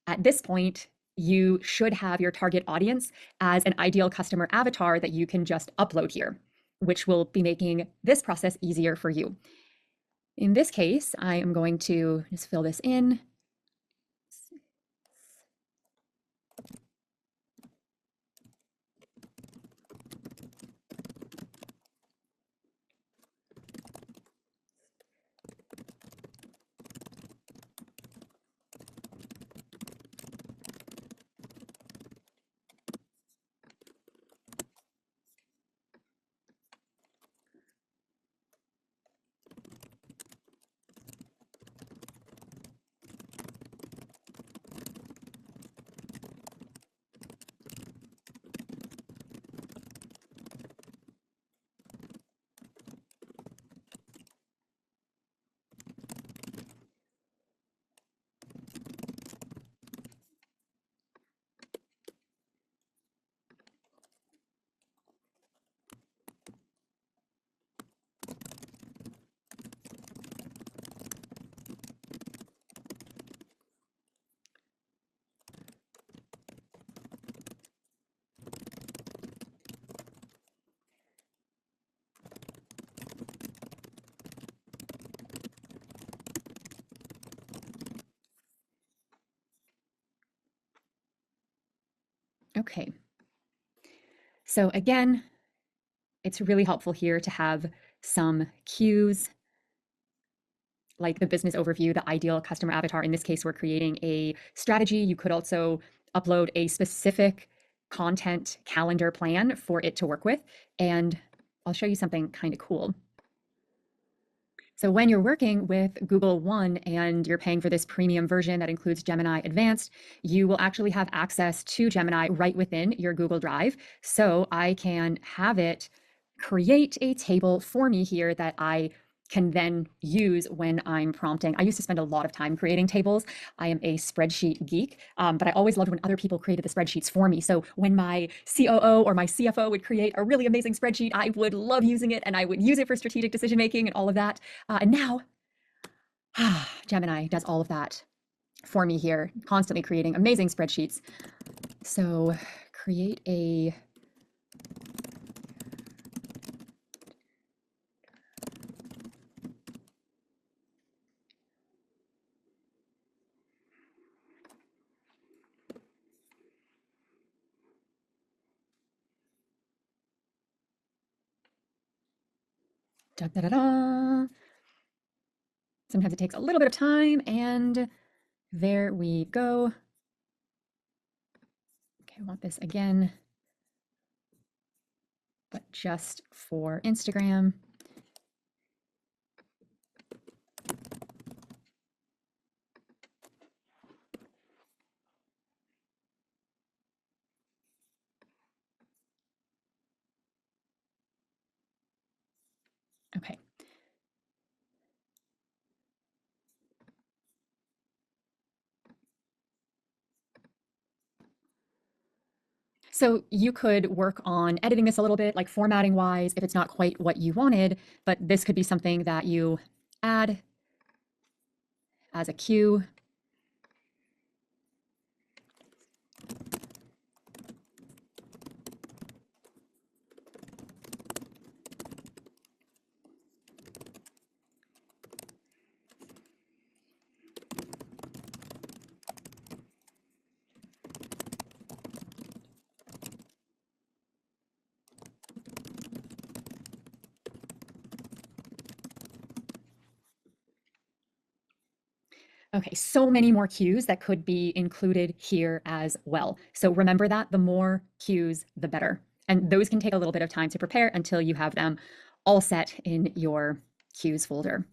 at this point, you should have your target audience as an ideal customer avatar that you can just upload here, which will be making this process easier for you. In this case, I am going to just fill this in. Okay. So again, it's really helpful here to have some cues like the business overview, the ideal customer avatar. In this case, we're creating a strategy. You could also upload a specific content calendar plan for it to work with. And I'll show you something kind of cool. So when you're working with Google One and you're paying for this premium version that includes Gemini Advanced, you will actually have access to Gemini right within your Google Drive. So I can have it create a table for me here that I can then use when I'm prompting. I used to spend a lot of time creating tables. I am a spreadsheet geek, but I always loved when other people created the spreadsheets for me. So when my COO or my CFO would create a really amazing spreadsheet, I would love using it and I would use it for strategic decision making and all of that. And now, Gemini does all of that for me here, constantly creating amazing spreadsheets. So create a Da, da, da, da. Sometimes it takes a little bit of time, and there we go. Okay, I want this again, but just for Instagram. Okay. So you could work on editing this a little bit, like formatting wise, if it's not quite what you wanted, but this could be something that you add as a cue. Okay, so many more cues that could be included here as well. So remember that the more cues, the better. And those can take a little bit of time to prepare until you have them all set in your cues folder.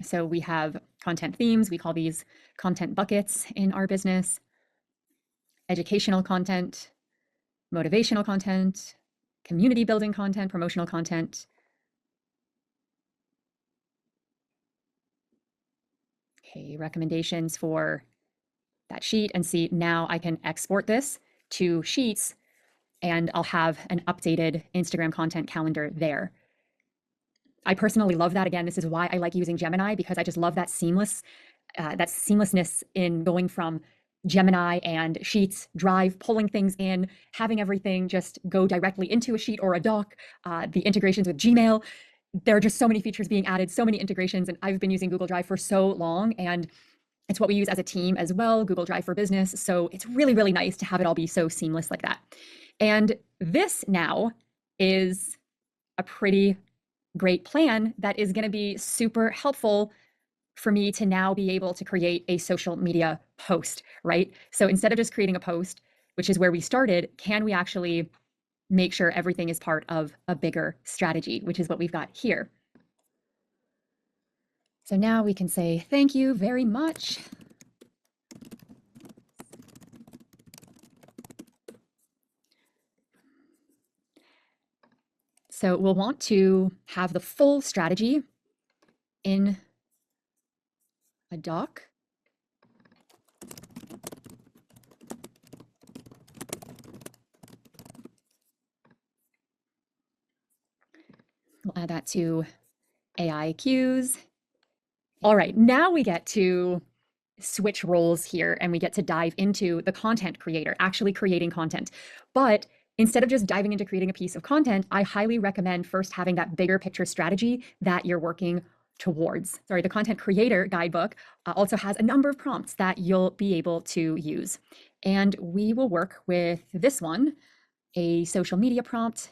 So we have content themes. We call these content buckets in our business. Educational content, motivational content, community building content, promotional content. Okay, recommendations for that sheet, and see now I can export this to Sheets and I'll have an updated Instagram content calendar there. I personally love that. Again, this is why I like using Gemini, because I just love that seamlessness in going from Gemini and Sheets, Drive, pulling things in, having everything just go directly into a sheet or a doc, the integrations with Gmail. There are just so many features being added, so many integrations, and I've been using Google Drive for so long, and it's what we use as a team as well, Google Drive for Business. So it's really, really nice to have it all be so seamless like that. And this now is a pretty great plan that is going to be super helpful for me to now be able to create a social media post, right? So instead of just creating a post, which is where we started, can we actually make sure everything is part of a bigger strategy, which is what we've got here. So now we can say, thank you very much. So we'll want to have the full strategy in a doc. We'll add that to AI cues. All right, now we get to switch roles here and we get to dive into the content creator, actually creating content. But instead of just diving into creating a piece of content, I highly recommend first having that bigger picture strategy that you're working towards. Sorry, the content creator guidebook also has a number of prompts that you'll be able to use. And we will work with this one, a social media prompt,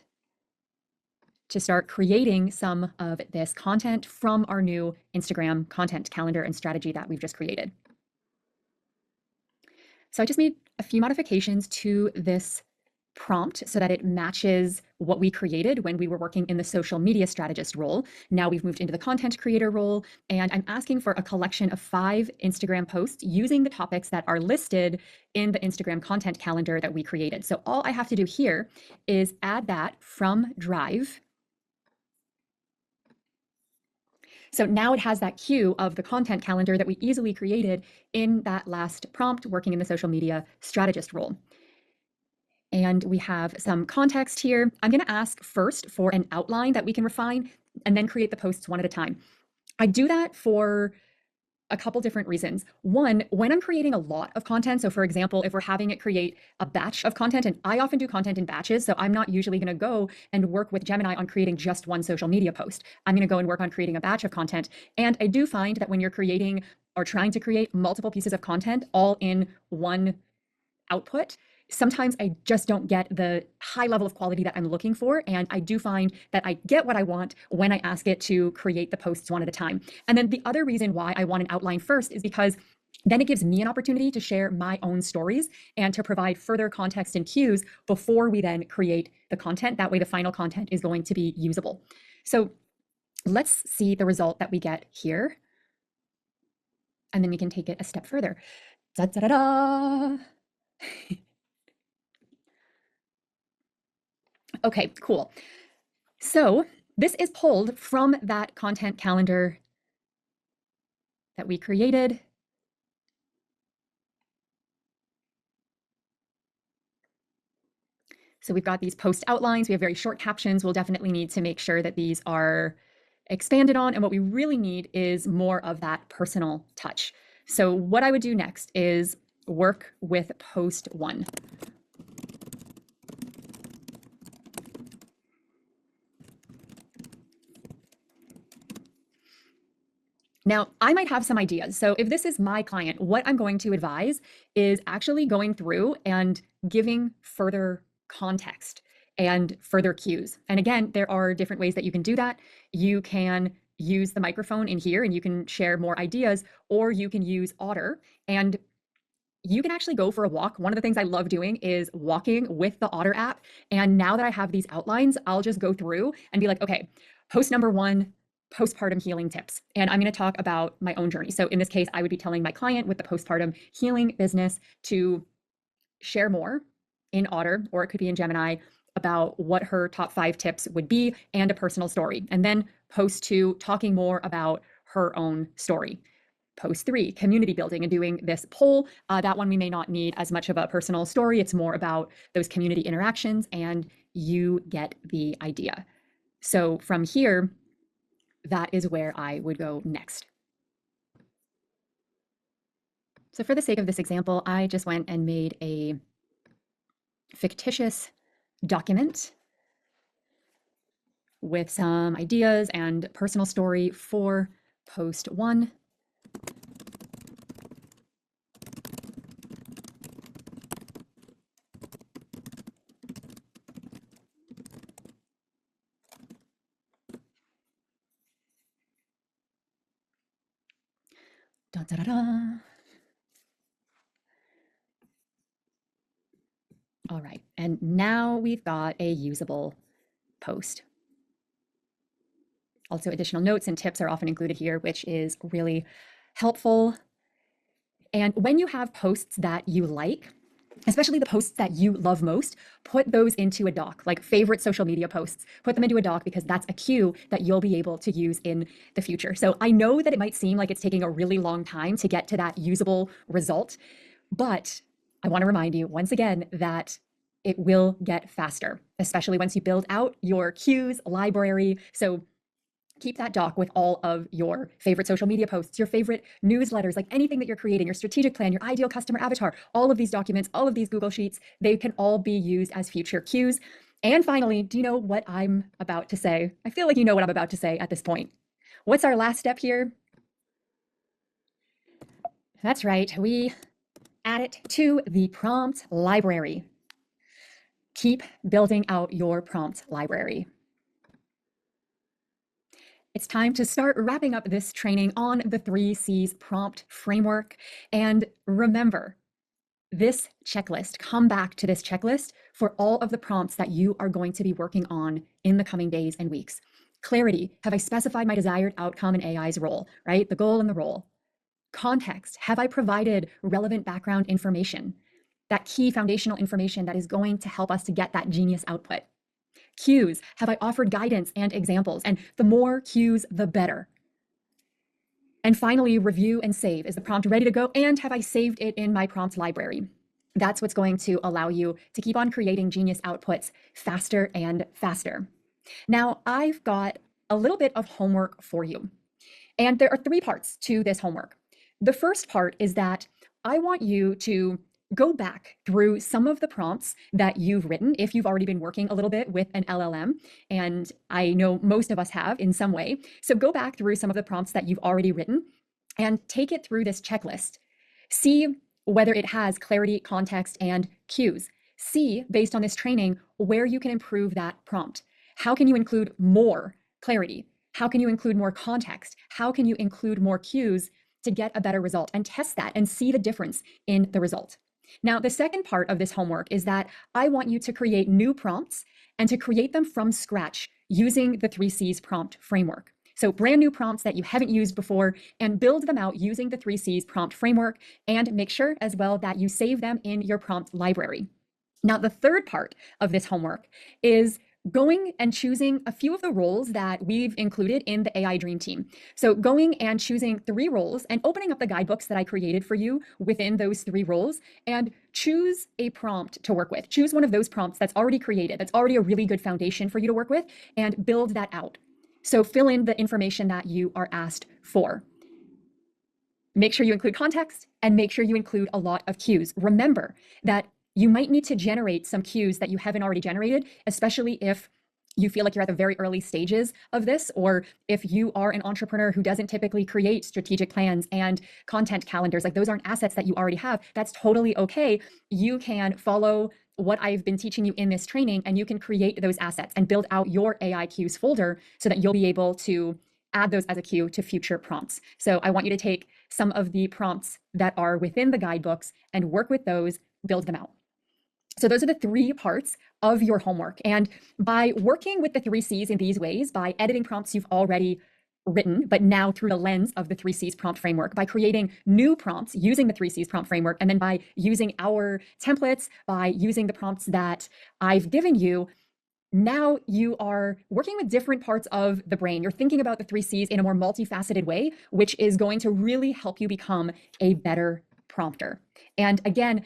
to start creating some of this content from our new Instagram content calendar and strategy that we've just created. So I just made a few modifications to this prompt so that it matches what we created when we were working in the social media strategist role. Now we've moved into the content creator role, and I'm asking for a collection of 5 Instagram posts using the topics that are listed in the Instagram content calendar that we created. So all I have to do here is add that from Drive. So now it has that cue of the content calendar that we easily created in that last prompt working in the social media strategist role. And we have some context here. I'm going to ask first for an outline that we can refine and then create the posts one at a time. I do that for a couple different reasons. One, when I'm creating a lot of content, so for example, if we're having it create a batch of content, and I often do content in batches, so I'm not usually going to go and work with Gemini on creating just one social media post. I'm going to go and work on creating a batch of content. And I do find that when you're creating or trying to create multiple pieces of content all in one output, sometimes I just don't get the high level of quality that I'm looking for. And I do find that I get what I want when I ask it to create the posts one at a time. And then the other reason why I want an outline first is because then it gives me an opportunity to share my own stories and to provide further context and cues before we then create the content. That way the final content is going to be usable. So let's see the result that we get here. And then we can take it a step further. Da, da, da, da. Okay, cool. So this is pulled from that content calendar that we created. So we've got these post outlines. We have very short captions. We'll definitely need to make sure that these are expanded on. And what we really need is more of that personal touch. So what I would do next is work with post 1. Now, I might have some ideas. So if this is my client, what I'm going to advise is actually going through and giving further context and further cues. And again, there are different ways that you can do that. You can use the microphone in here and you can share more ideas, or you can use Otter and you can actually go for a walk. One of the things I love doing is walking with the Otter app. And now that I have these outlines, I'll just go through and be like, okay, post number 1, postpartum healing tips. And I'm going to talk about my own journey. So in this case, I would be telling my client with the postpartum healing business to share more in Otter, or it could be in Gemini, about what her top 5 tips would be and a personal story. And then post 2, talking more about her own story. Post 3, community building and doing this poll. That one we may not need as much of a personal story. It's more about those community interactions, and you get the idea. So from here, that is where I would go next. So for the sake of this example, I just went and made a fictitious document with some ideas and personal story for post 1. Da, da, da, da. All right, and now we've got a usable post. Also, additional notes and tips are often included here, which is really helpful. And when you have posts that you like, especially the posts that you love most, put those into a doc, like favorite social media posts. Put them into a doc because that's a cue that you'll be able to use in the future. So I know that it might seem like it's taking a really long time to get to that usable result, but I want to remind you once again that it will get faster, especially once you build out your cues library. So keep that doc with all of your favorite social media posts, your favorite newsletters, like anything that you're creating, your strategic plan, your ideal customer avatar, all of these documents, all of these Google Sheets, they can all be used as future cues. And finally, do you know what I'm about to say? I feel like you know what I'm about to say at this point. What's our last step here? That's right, we add it to the prompt library. Keep building out your prompt library. It's time to start wrapping up this training on the 3 C's prompt framework. And remember, this checklist, come back to this checklist for all of the prompts that you are going to be working on in the coming days and weeks. Clarity, have I specified my desired outcome in AI's role, right? The goal and the role. Context, have I provided relevant background information? That key foundational information that is going to help us to get that genius output. Cues, have I offered guidance and examples? And the more cues, the better. And finally, review and save. Is the prompt ready to go? And have I saved it in my prompt library? That's what's going to allow you to keep on creating genius outputs faster and faster. Now, I've got a little bit of homework for you. And there are 3 parts to this homework. The first part is that I want you to go back through some of the prompts that you've written if you've already been working a little bit with an LLM, and I know most of us have in some way. So go back through some of the prompts that you've already written and take it through this checklist. See whether it has clarity, context, and cues. See, based on this training, where you can improve that prompt. How can you include more clarity? How can you include more context? How can you include more cues to get a better result? And test that and see the difference in the result. Now, the second part of this homework is that I want you to create new prompts and to create them from scratch using the 3Cs prompt framework. So brand new prompts that you haven't used before, and build them out using the 3Cs prompt framework, and make sure as well that you save them in your prompt library. Now, the third part of this homework is going and choosing a few of the roles that we've included in the AI Dream Team. So going and choosing 3 roles and opening up the guidebooks that I created for you within those 3 roles, and choose a prompt to work with. Choose one of those prompts that's already created, that's already a really good foundation for you to work with, and build that out. So fill in the information that you are asked for. Make sure you include context, and make sure you include a lot of cues. Remember that you might need to generate some cues that you haven't already generated, especially if you feel like you're at the very early stages of this, or if you are an entrepreneur who doesn't typically create strategic plans and content calendars. Like, those aren't assets that you already have. That's totally okay. You can follow what I've been teaching you in this training, and you can create those assets and build out your AI cues folder so that you'll be able to add those as a cue to future prompts. So I want you to take some of the prompts that are within the guidebooks and work with those, build them out. So those are the 3 parts of your homework. And by working with the 3Cs in these ways, by editing prompts you've already written, but now through the lens of the 3Cs prompt framework, by creating new prompts using the 3Cs prompt framework, and then by using our templates, by using the prompts that I've given you, now you are working with different parts of the brain. You're thinking about the 3Cs in a more multifaceted way, which is going to really help you become a better prompter. And again,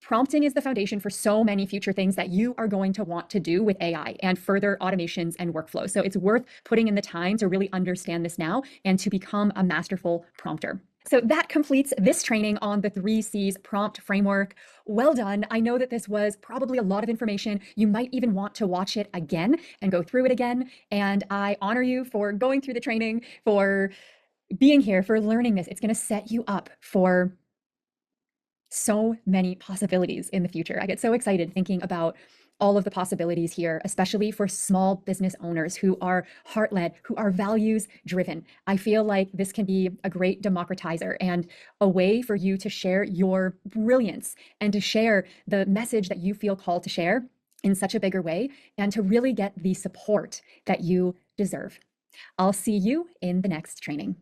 prompting is the foundation for so many future things that you are going to want to do with AI and further automations and workflows. So it's worth putting in the time to really understand this now and to become a masterful prompter. So that completes this training on the 3Cs prompt framework. Well done. I know that this was probably a lot of information. You might even want to watch it again and go through it again. And I honor you for going through the training, for being here, for learning this. It's going to set you up for so many possibilities in the future. I get so excited thinking about all of the possibilities here, especially for small business owners who are heart-led, who are values-driven. I feel like this can be a great democratizer and a way for you to share your brilliance and to share the message that you feel called to share in such a bigger way, and to really get the support that you deserve. I'll see you in the next training.